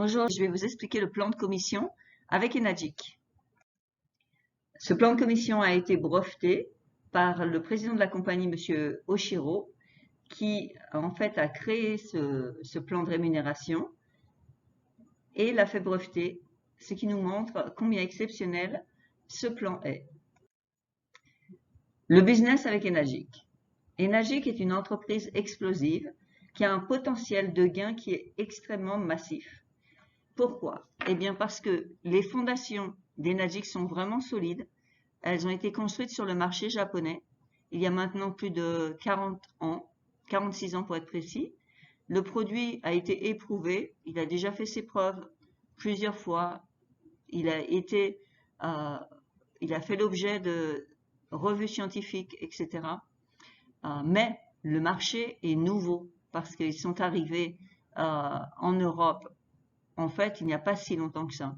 Bonjour, je vais vous expliquer le plan de commission avec Enagic. Ce plan de commission a été breveté par le président de la compagnie, Monsieur Oshiro, qui en fait a créé ce plan de rémunération et l'a fait breveter, ce qui nous montre combien exceptionnel ce plan est. Le business avec Enagic. Enagic est une entreprise explosive qui a un potentiel de gain qui est extrêmement massif. Pourquoi? Eh bien parce que les fondations d'Enagic sont vraiment solides. Elles ont été construites sur le marché japonais il y a maintenant plus de 40 ans, 46 ans pour être précis. Le produit a été éprouvé, il a déjà fait ses preuves plusieurs fois, il a fait l'objet de revues scientifiques, etc. Mais le marché est nouveau parce qu'ils sont arrivés en Europe. En fait, il n'y a pas si longtemps que ça.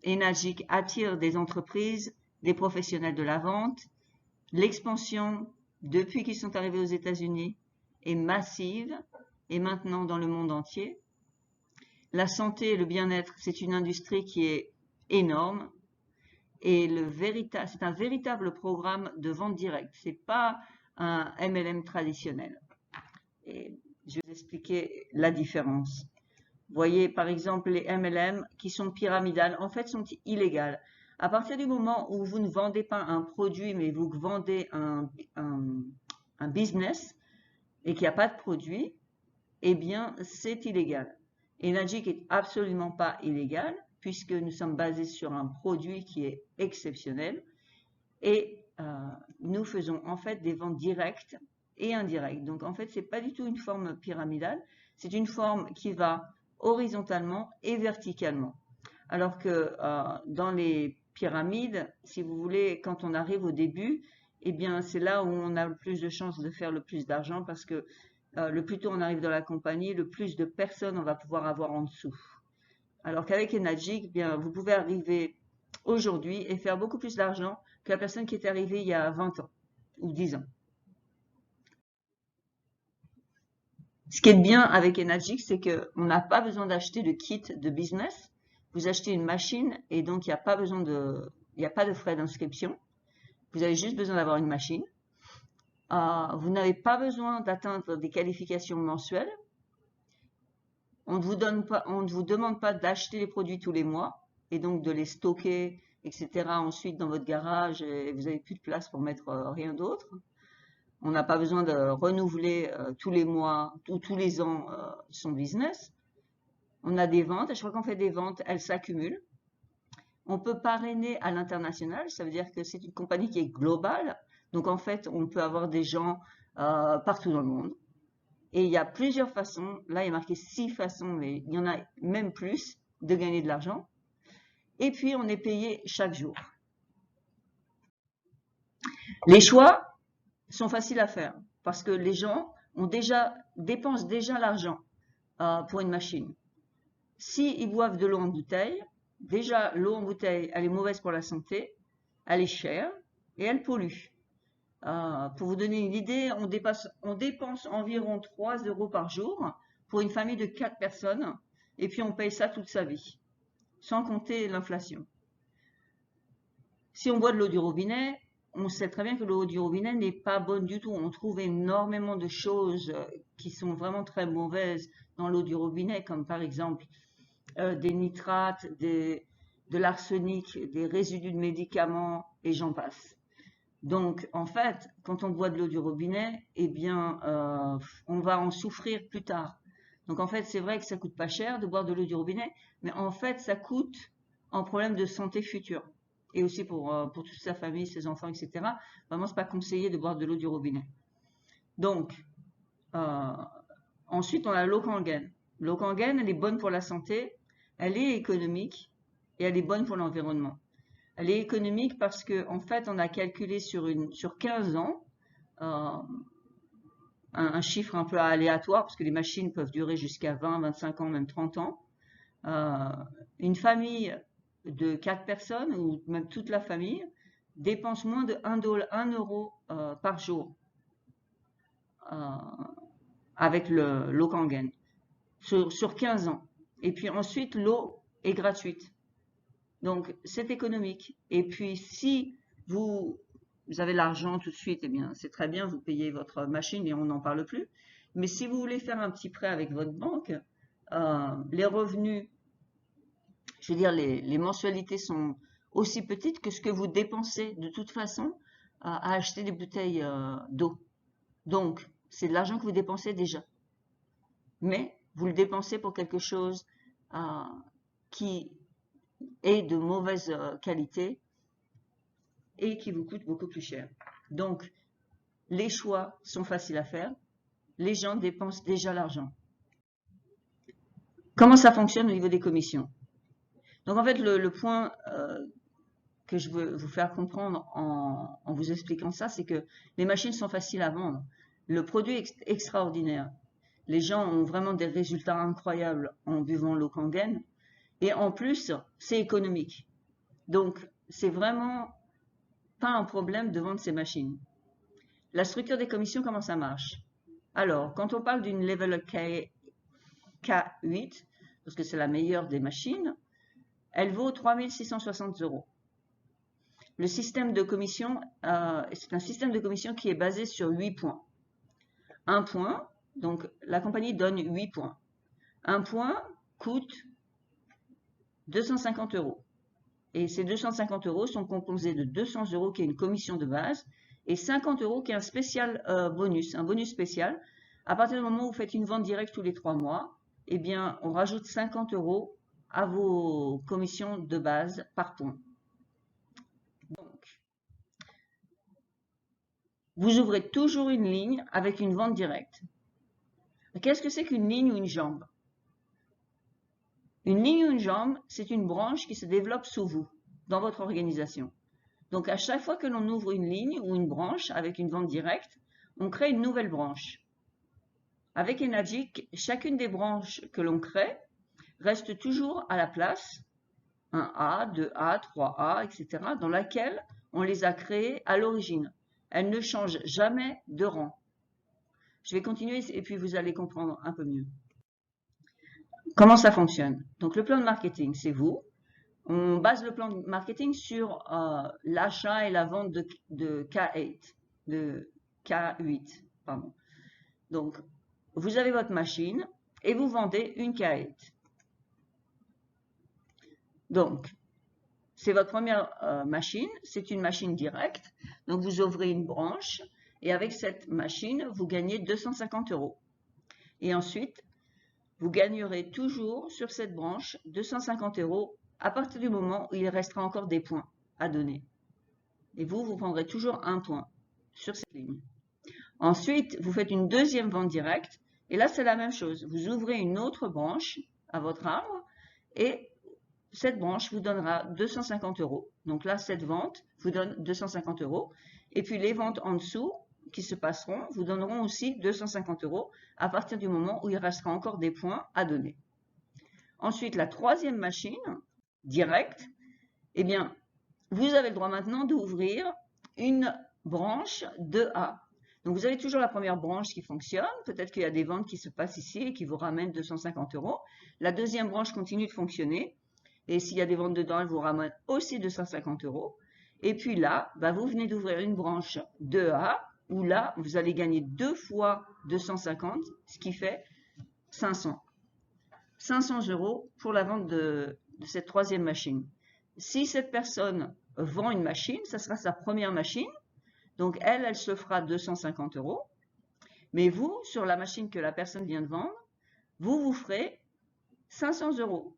Enagic attire des entreprises, des professionnels de la vente. L'expansion, depuis qu'ils sont arrivés aux États-Unis, est massive et maintenant dans le monde entier. La santé et le bien-être, c'est une industrie qui est énorme et c'est un véritable programme de vente directe. C'est pas un MLM traditionnel. Et je vais vous expliquer la différence. Vous voyez, par exemple, les MLM qui sont pyramidales, en fait, sont illégales. À partir du moment où vous ne vendez pas un produit, mais vous vendez un business et qu'il n'y a pas de produit, eh bien, c'est illégal. Enagic est absolument pas illégal puisque nous sommes basés sur un produit qui est exceptionnel et nous faisons en fait des ventes directes et indirectes. Donc, en fait, c'est pas du tout une forme pyramidale, c'est une forme qui va horizontalement et verticalement. Alors que dans les pyramides, si vous voulez, quand on arrive au début, eh bien, c'est là où on a le plus de chances de faire le plus d'argent parce que le plus tôt on arrive dans la compagnie, le plus de personnes on va pouvoir avoir en dessous. Alors qu'avec Enagic, eh bien, vous pouvez arriver aujourd'hui et faire beaucoup plus d'argent que la personne qui est arrivée il y a 20 ans ou 10 ans. Ce qui est bien avec Enagic, c'est qu'on n'a pas besoin d'acheter de kit de business. Vous achetez une machine et donc il n'y a pas besoin il n'y a pas de frais d'inscription. Vous avez juste besoin d'avoir une machine. Vous n'avez pas besoin d'atteindre des qualifications mensuelles. On ne vous demande pas d'acheter les produits tous les mois et donc de les stocker, etc. ensuite dans votre garage et vous n'avez plus de place pour mettre rien d'autre. On n'a pas besoin de renouveler tous les mois ou tous les ans son business. On a des ventes, à chaque fois qu'on fait des ventes, elles s'accumulent. On peut parrainer à l'international, ça veut dire que c'est une compagnie qui est globale. Donc en fait, on peut avoir des gens partout dans le monde. Et il y a plusieurs façons, là il y a marqué 6 façons, mais il y en a même plus de gagner de l'argent. Et puis on est payé chaque jour. Les choix sont faciles à faire parce que les gens dépensent déjà l'argent pour une machine. S'ils boivent de l'eau en bouteille, déjà l'eau en bouteille, elle est mauvaise pour la santé, elle est chère et elle pollue. Pour vous donner une idée, on dépense environ 3 € par jour pour une famille de 4 personnes et puis on paye ça toute sa vie, sans compter l'inflation. Si on boit de l'eau du robinet, on sait très bien que l'eau du robinet n'est pas bonne du tout. On trouve énormément de choses qui sont vraiment très mauvaises dans l'eau du robinet, comme par exemple des nitrates, de l'arsenic, des résidus de médicaments et j'en passe. Donc, en fait, quand on boit de l'eau du robinet, eh bien, on va en souffrir plus tard. Donc, en fait, c'est vrai que ça coûte pas cher de boire de l'eau du robinet, mais en fait, ça coûte en problème de santé future. Et aussi pour toute sa famille, ses enfants, etc. Vraiment, c'est pas conseillé de boire de l'eau du robinet. Donc, ensuite, on a l'eau Kangen. L'eau Kangen, elle est bonne pour la santé, elle est économique et elle est bonne pour l'environnement. Elle est économique parce que, en fait, on a calculé sur 15 ans un chiffre un peu aléatoire parce que les machines peuvent durer jusqu'à 20, 25 ans, même 30 ans. Une famille de 4 personnes ou même toute la famille dépense moins de 1 euro par jour avec l'eau Kangen sur 15 ans. Et puis ensuite, l'eau est gratuite. Donc, c'est économique. Et puis, si vous avez l'argent tout de suite, eh bien, c'est très bien, vous payez votre machine et on n'en parle plus. Mais si vous voulez faire un petit prêt avec votre banque, les revenus, je veux dire, les mensualités sont aussi petites que ce que vous dépensez de toute façon à acheter des bouteilles d'eau. Donc, c'est de l'argent que vous dépensez déjà. Mais vous le dépensez pour quelque chose qui est de mauvaise qualité et qui vous coûte beaucoup plus cher. Donc, les choix sont faciles à faire. Les gens dépensent déjà l'argent. Comment ça fonctionne au niveau des commissions? Donc, en fait, le point que je veux vous faire comprendre en vous expliquant ça, c'est que les machines sont faciles à vendre. Le produit est extraordinaire. Les gens ont vraiment des résultats incroyables en buvant l'eau Kangen. Et en plus, c'est économique. Donc, c'est vraiment pas un problème de vendre ces machines. La structure des commissions, comment ça marche? Alors, quand on parle d'une level K8, parce que c'est la meilleure des machines, elle vaut 3 660 €. Le système de commission, c'est un système de commission qui est basé sur 8 points. Un point, donc la compagnie donne 8 points. Un point coûte 250 €. Et ces 250 € sont composés de 200 € qui est une commission de base et 50 € qui est un spécial bonus, un bonus spécial. À partir du moment où vous faites une vente directe tous les 3 mois, eh bien, on rajoute 50 € à vos commissions de base par point. Donc, vous ouvrez toujours une ligne avec une vente directe. Qu'est-ce que c'est qu'une ligne ou une jambe? Une ligne ou une jambe, c'est une branche qui se développe sous vous, dans votre organisation. Donc, à chaque fois que l'on ouvre une ligne ou une branche avec une vente directe, on crée une nouvelle branche. Avec Enagic, chacune des branches que l'on crée reste toujours à la place, 1A, 2A, 3A, etc., dans laquelle on les a créées à l'origine. Elles ne changent jamais de rang. Je vais continuer et puis vous allez comprendre un peu mieux. Comment ça fonctionne? Donc, le plan de marketing, c'est vous. On base le plan de marketing sur l'achat et la vente de K8, pardon. Donc, vous avez votre machine et vous vendez une K8. Donc, c'est votre première machine, c'est une machine directe. Donc, vous ouvrez une branche et avec cette machine, vous gagnez 250 €. Et ensuite, vous gagnerez toujours sur cette branche 250 € à partir du moment où il restera encore des points à donner. Et vous prendrez toujours un point sur cette ligne. Ensuite, vous faites une deuxième vente directe. Et là, c'est la même chose. Vous ouvrez une autre branche à votre arbre et cette branche vous donnera 250 €. Donc là, cette vente vous donne 250 €. Et puis les ventes en dessous qui se passeront vous donneront aussi 250 € à partir du moment où il restera encore des points à donner. Ensuite, la troisième machine directe, eh bien, vous avez le droit maintenant d'ouvrir une branche 2A. Donc, vous avez toujours la première branche qui fonctionne. Peut-être qu'il y a des ventes qui se passent ici et qui vous ramènent 250 €. La deuxième branche continue de fonctionner. Et s'il y a des ventes dedans, elle vous ramène aussi 250 €. Et puis là, vous venez d'ouvrir une branche 2A où là, vous allez gagner 2 fois 250, ce qui fait 500. 500 € pour la vente de cette troisième machine. Si cette personne vend une machine, ça sera sa première machine. Donc, elle se fera 250 €. Mais vous, sur la machine que la personne vient de vendre, vous ferez 500 €.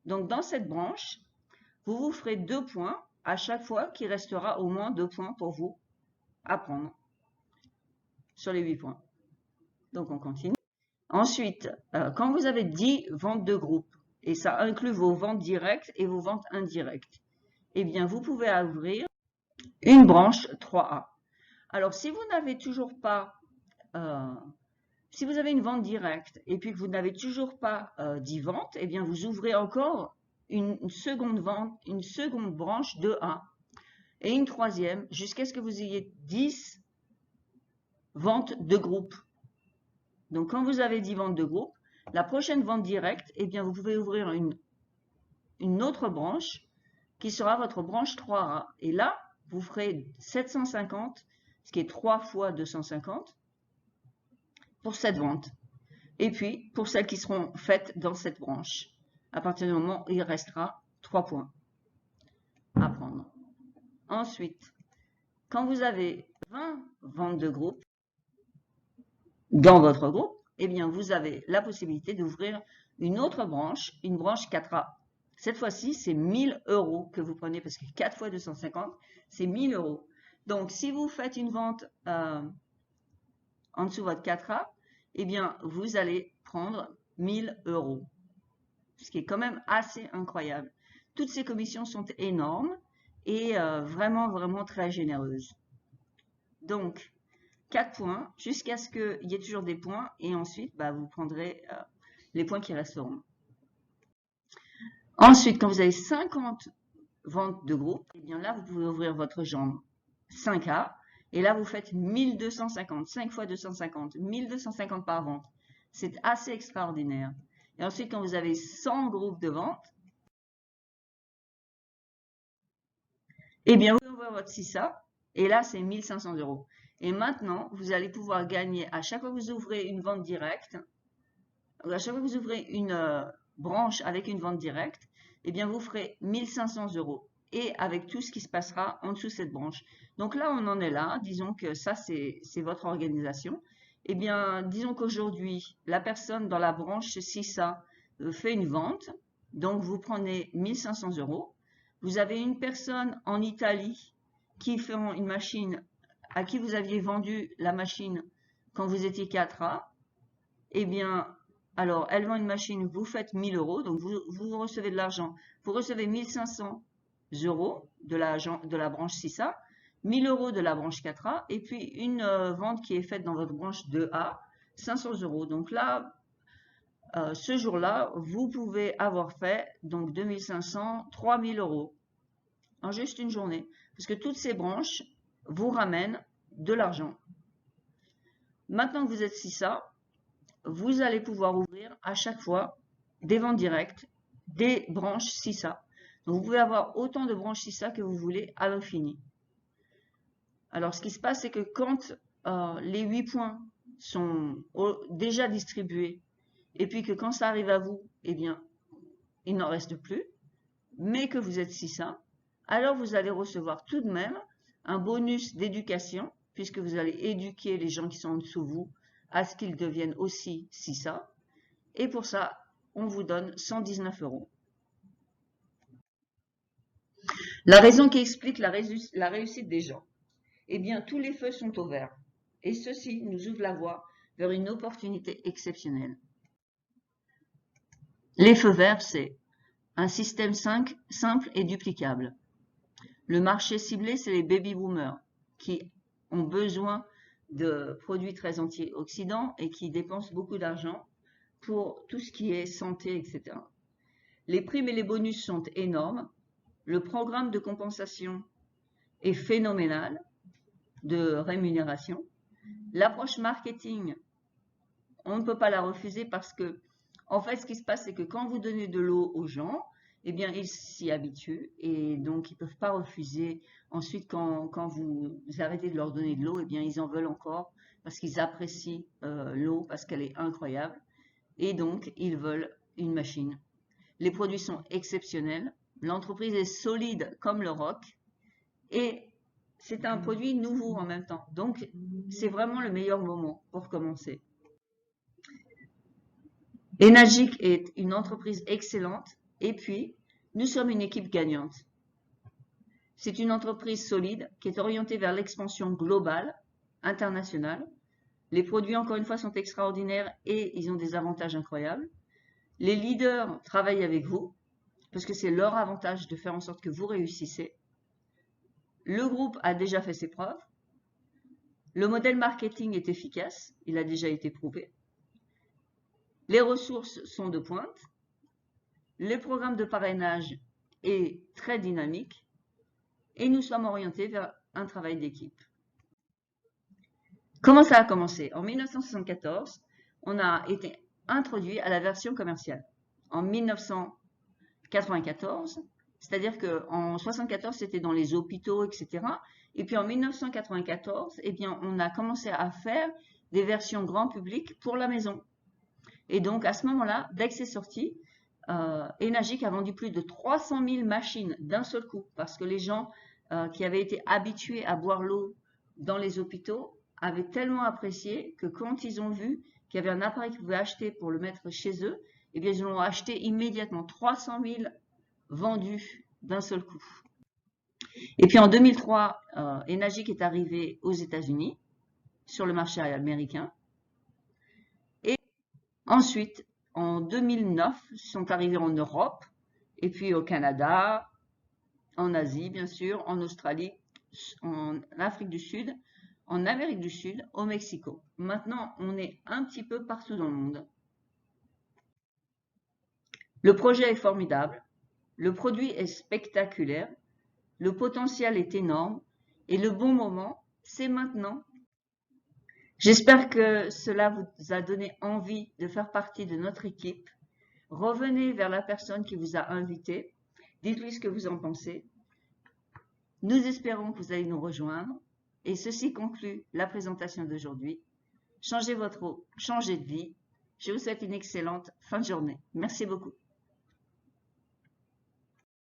Donc, dans cette branche, vous ferez 2 points à chaque fois qu'il restera au moins 2 points pour vous à prendre sur les 8 points. Donc, on continue. Ensuite, quand vous avez 10 ventes de groupe, et ça inclut vos ventes directes et vos ventes indirectes, eh bien, vous pouvez ouvrir une branche 3A. Alors, si vous n'avez toujours pas, si vous avez une vente directe et puis que vous n'avez toujours pas 10 ventes, eh bien, vous ouvrez encore une seconde vente, une seconde branche 2A et une troisième jusqu'à ce que vous ayez 10 ventes de groupe. Donc, quand vous avez 10 ventes de groupe, La prochaine vente directe, eh bien, vous pouvez ouvrir une autre branche qui sera votre branche 3A. Et là, vous ferez 750, ce qui est 3 fois 250, pour cette vente. Et puis, pour celles qui seront faites dans cette branche, à partir du moment où il restera 3 points à prendre. Ensuite, quand vous avez 20 ventes de groupe dans votre groupe, eh bien, vous avez la possibilité d'ouvrir une autre branche, une branche 4A. Cette fois-ci, c'est 1000 € que vous prenez parce que 4 fois 250, c'est 1000 €. Donc, si vous faites une vente en dessous de votre 4A, eh bien, vous allez prendre 1000 €, ce qui est quand même assez incroyable. Toutes ces commissions sont énormes et vraiment, vraiment très généreuses. Donc, 4 points jusqu'à ce qu'il y ait toujours des points et ensuite, vous prendrez les points qui resteront. Ensuite, quand vous avez 50 ventes de groupe, eh bien là, vous pouvez ouvrir votre jambe 5A et là, vous faites 1250, 5 fois 250, 1250 par vente. C'est assez extraordinaire. Et ensuite, quand vous avez 100 groupes de vente, eh bien, vous pouvez ouvrir votre 6A et là, c'est 1500 €. Et maintenant, vous allez pouvoir gagner à chaque fois que vous ouvrez une vente directe, à chaque fois que vous ouvrez une branche avec une vente directe, eh bien, vous ferez 1500 € et avec tout ce qui se passera en dessous de cette branche. Donc là, on en est là. Disons que ça, c'est votre organisation. Eh bien, disons qu'aujourd'hui, la personne dans la branche 6A fait une vente. Donc, vous prenez 1500 €. Vous avez une personne en Italie qui fait une machine à qui vous aviez vendu la machine quand vous étiez 4A. Eh bien, alors, elle vend une machine, vous faites 1000 €, donc vous recevez de l'argent. Vous recevez 1500 € de la branche 6A, 1000 € de la branche 4A, et puis une vente qui est faite dans votre branche 2A, 500 €. Donc là, ce jour-là, vous pouvez avoir fait donc 2500, 3000 € en juste une journée, parce que toutes ces branches vous ramènent de l'argent. Maintenant que vous êtes 6A, vous allez pouvoir ouvrir à chaque fois des ventes directes, des branches 6A. Donc, vous pouvez avoir autant de branches 6A que vous voulez à l'infini. Alors, ce qui se passe, c'est que quand les 8 points sont déjà distribués, et puis que quand ça arrive à vous, eh bien, il n'en reste plus, mais que vous êtes 6A, alors vous allez recevoir tout de même un bonus d'éducation, puisque vous allez éduquer les gens qui sont en dessous de vous à ce qu'ils deviennent aussi 6A. Et pour ça, on vous donne 119 €. La raison qui explique la réussite des gens. Eh bien, tous les feux sont au vert. Et ceci nous ouvre la voie vers une opportunité exceptionnelle. Les feux verts, c'est un système simple et duplicable. Le marché ciblé, c'est les baby boomers qui ont besoin de produits très antioxydants et qui dépensent beaucoup d'argent pour tout ce qui est santé, etc. Les primes et les bonus sont énormes. Le programme de compensation est phénoménal de rémunération. L'approche marketing, on ne peut pas la refuser parce que, en fait, ce qui se passe, c'est que quand vous donnez de l'eau aux gens, eh bien, ils s'y habituent et donc ils ne peuvent pas refuser. Ensuite, quand vous arrêtez de leur donner de l'eau, eh bien, ils en veulent encore parce qu'ils apprécient l'eau, parce qu'elle est incroyable. Et donc, ils veulent une machine. Les produits sont exceptionnels. L'entreprise est solide comme le roc. Et c'est un produit nouveau en même temps. Donc, c'est vraiment le meilleur moment pour commencer. Enagic est une entreprise excellente. Et puis, nous sommes une équipe gagnante. C'est une entreprise solide qui est orientée vers l'expansion globale, internationale. Les produits, encore une fois, sont extraordinaires et ils ont des avantages incroyables. Les leaders travaillent avec vous parce que c'est leur avantage de faire en sorte que vous réussissez. Le groupe a déjà fait ses preuves. Le modèle marketing est efficace, il a déjà été prouvé. Les ressources sont de pointe. Le programme de parrainage est très dynamique et nous sommes orientés vers un travail d'équipe. Comment ça a commencé? En 1974, on a été introduit à la version commerciale en 1994. C'est-à-dire qu'en 1974, c'était dans les hôpitaux, etc. Et puis en 1994, eh bien, on a commencé à faire des versions grand public pour la maison. Et donc, à ce moment-là, dès que c'est sorti, Enagic a vendu plus de 300 000 machines d'un seul coup, parce que les gens qui avaient été habitués à boire l'eau dans les hôpitaux avaient tellement apprécié que quand ils ont vu qu'il y avait un appareil qu'ils pouvaient acheter pour le mettre chez eux, eh bien, ils l'ont acheté immédiatement, 300 000 vendus d'un seul coup. Et puis en 2003, Enagic est arrivé aux États-Unis, sur le marché américain. Et ensuite, en 2009, ils sont arrivés en Europe, et puis au Canada, en Asie bien sûr, en Australie, en Afrique du Sud, en Amérique du Sud, au Mexico. Maintenant, on est un petit peu partout dans le monde. Le projet est formidable, le produit est spectaculaire, le potentiel est énorme et le bon moment, c'est maintenant. J'espère que cela vous a donné envie de faire partie de notre équipe. Revenez vers la personne qui vous a invité. Dites-lui ce que vous en pensez. Nous espérons que vous allez nous rejoindre. Et ceci conclut la présentation d'aujourd'hui. Changez de vie. Je vous souhaite une excellente fin de journée. Merci beaucoup.